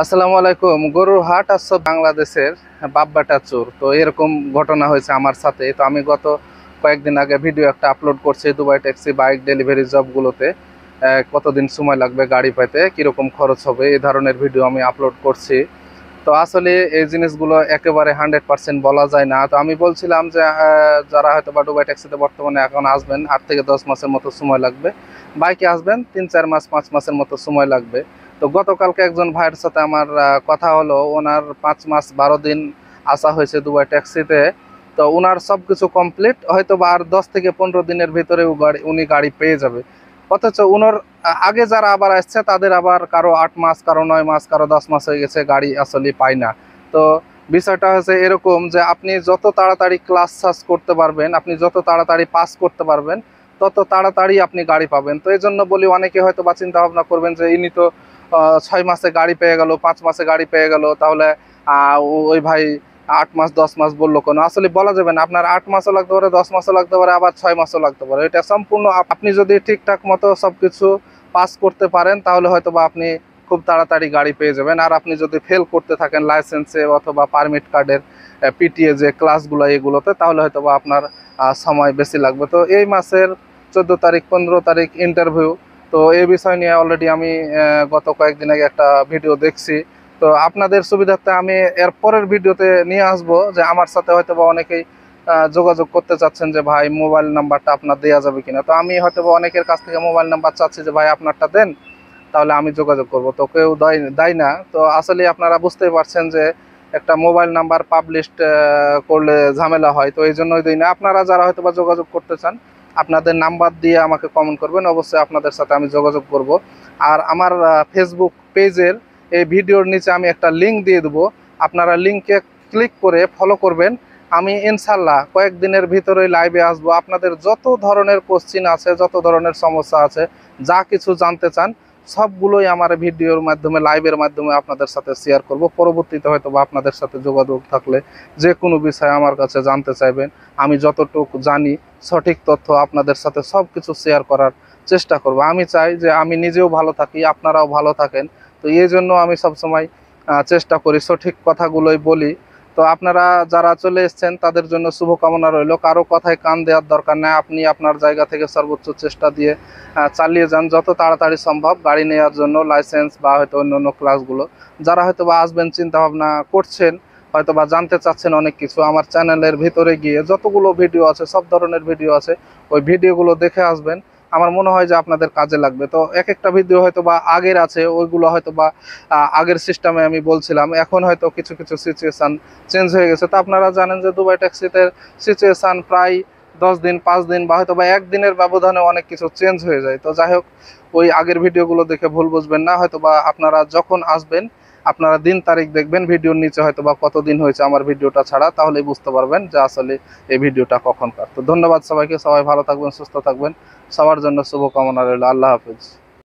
আসসালামু আলাইকুম। গরুর হাট আসছে বাংলাদেশের বাববাটা চোর। তো এরকম ঘটনা হয়েছে আমার সাথে। তো আমি গত কয়েকদিন আগে ভিডিও একটা আপলোড করছি দুবাই ট্যাক্সি বাইক ডেলিভারি জবগুলোতে কতদিন সময় লাগবে গাড়ি পাইতে, কীরকম খরচ হবে, এই ধরনের ভিডিও আমি আপলোড করছি। তো আসলে এই জিনিসগুলো একেবারে 100% বলা যায় না। তো আমি বলছিলাম যে যারা হয়তো বা দুবাই ট্যাক্সিতে বর্তমানে এখন আসবেন 8 থেকে 10 মাসের মতো সময় লাগবে, বাইকে আসবেন 3-4 মাস 5 মাসের মতো সময় লাগবে। তো গতকালকে একজন ভাইয়ের সাথে আমার কথা হলো, ওনার 5 মাস 12 দিন আসা হয়েছে দুবাই ট্যাক্সিতে। তো ওনার সব কিছু কমপ্লিট, হয়তো বা আর 10 থেকে 15 দিনের ভিতরে উনি গাড়ি পেয়ে যাবে। অথচ ওনার আগে যারা আবার আসছে তাদের আবার কারো 8 মাস, কারো 9 মাস, কারো 10 মাস হয়ে গেছে, গাড়ি আসলে পায় না। তো বিষয়টা হচ্ছে এরকম যে আপনি যত তাড়াতাড়ি ক্লাস সাস করতে পারবেন, আপনি যত তাড়াতাড়ি পাস করতে পারবেন, তত তাড়াতাড়ি আপনি গাড়ি পাবেন। তো এই জন্য বলি, অনেকে হয়তো বা চিন্তা ভাবনা করবেন যে ইনি তো 6 মাসে গাড়ি পেয়ে গেল, 5 মাসে গাড়ি পেয়ে গেল, তাহলে ওই ভাই 8 মাস 10 মাস বললো কেন? আসলে বলা যাবে না। আপনার 8 মাসও লাগতে পারে, 10 মাসও লাগতে পারে, আবার 6 মাসও লাগতে পারে। এটা সম্পূর্ণ আপনি যদি ঠিকঠাক মতো সবকিছু পাস করতে পারেন, তাহলে হয়তো বা আপনি খুব তাড়াতাড়ি গাড়ি পেয়ে যাবেন। আর আপনি যদি ফেল করতে থাকেন লাইসেন্সে অথবা পারমিট কার্ডের পিটিএ যে ক্লাসগুলো এগুলোতে, তাহলে হয়তো বা আপনার সময় বেশি লাগবে। তো এই মাসের 14 তারিখ 15 তারিখ ইন্টারভিউ। তো এই বিষয় নিয়ে অলরেডি আমি গত কয়েকদিন আগে একটা ভিডিও দেখছি। তো আপনাদের সুবিধার্থে আমি এর পরের ভিডিওতে নিয়ে আসবো যে আমার সাথে হয়তো বা অনেকেই যোগাযোগ করতে চাচ্ছেন যে ভাই মোবাইল নাম্বারটা আপনার দেওয়া যাবে কিনা। তো আমি হয়তো বা অনেকের কাছ থেকে মোবাইল নাম্বার চাচ্ছি যে ভাই আপনারটা দেন, তাহলে আমি যোগাযোগ করব। তো কেউ দেয় না। তো আসলে আপনারা বুঝতেই পারছেন যে একটা মোবাইল নাম্বার পাবলিশড করলে ঝামেলা হয়। তো এই জন্যই দিই না। আপনারা যারা হয়তো বা যোগাযোগ করতে চান, আপনাদের নাম্বার দিয়ে আমাকে কমেন্ট করবেন, অবশ্যই আপনাদের সাথে আমি যোগাযোগ করব। আর আমার ফেসবুক পেজের এই ভিডিওর নিচে আমি একটা লিঙ্ক দিয়ে দেবো, আপনারা লিঙ্কে ক্লিক করে ফলো করবেন। আমি ইনশাল্লাহ কয়েকদিনের ভিতরেই লাইভে আসবো। আপনাদের যত ধরনের কোশ্চিন আছে, যত ধরনের সমস্যা আছে, যা কিছু জানতে চান, সবগুলোই আমার ভিডিওর মাধ্যমে লাইভের মাধ্যমে আপনাদের সাথে শেয়ার করব। পরবর্তীতে হয়তো বা আপনাদের সাথে যোগাযোগ থাকলে যে কোনো বিষয়ে আমার কাছে জানতে চাইবেন, আমি যতটুকু জানি সঠিক তথ্য আপনাদের সাথে সব কিছু শেয়ার করার চেষ্টা করব। আমি চাই যে আমি নিজেও ভালো থাকি, আপনারাও ভালো থাকেন। তো এই জন্য আমি সবসময় চেষ্টা করি সঠিক কথাগুলোই বলি। তো আপনারা যারা চলে এসছেন তাদের জন্য শুভকামনা রইল। কারো কথায় কান দেওয়ার দরকার নেই। আপনি আপনার জায়গা থেকে সর্বোচ্চ চেষ্টা দিয়ে চালিয়ে যান যত তাড়াতাড়ি সম্ভব গাড়ি নেওয়ার জন্য, লাইসেন্স বা হয়তো অন্য ক্লাসগুলো। যারা হয়তো বা আসবেন চিন্তা ভাবনা করছেন, হয়তো বা জানতে চাচ্ছেন অনেক কিছু, আমার চ্যানেলের ভিতরে গিয়ে যতগুলো ভিডিও আছে, সব ধরনের ভিডিও আছে, ওই ভিডিওগুলো দেখে আসবেন। আমার মনে হয় যে আপনাদের কাজে লাগবে। তো এক একটা ভিডিও হয়তো বা আগের আছে, ওইগুলো হয়তো বা আগের সিস্টেমে আমি বলছিলাম। এখন হয়তো কিছু কিছু সিচুয়েশান চেঞ্জ হয়ে গেছে। তো আপনারা জানেন যে দুবাই ট্যাক্সিতে সিচুয়েশান প্রায় 10 দিন 5 দিন বা হয়তো বা একদিনের ব্যবধানে অনেক কিছু চেঞ্জ হয়ে যায়। তো যাই হোক, ওই আগের ভিডিওগুলো দেখে ভুল বুঝবেন না। হয়তো বা আপনারা যখন আসবেন, আপনারা দিন তারিখ দেখবেন ভিডিওর নিচে হয়তো বা কতদিন হয়েছে আমার ভিডিওটা ছাড়া, তাহলেই বুঝতে পারবেন যে আসলে এই ভিডিওটা কখনকার। তো ধন্যবাদ সবাইকে। সবাই ভালো থাকবেন, সুস্থ থাকবেন। সবার জন্য শুভকামনা রইল। আল্লাহ হাফিজ।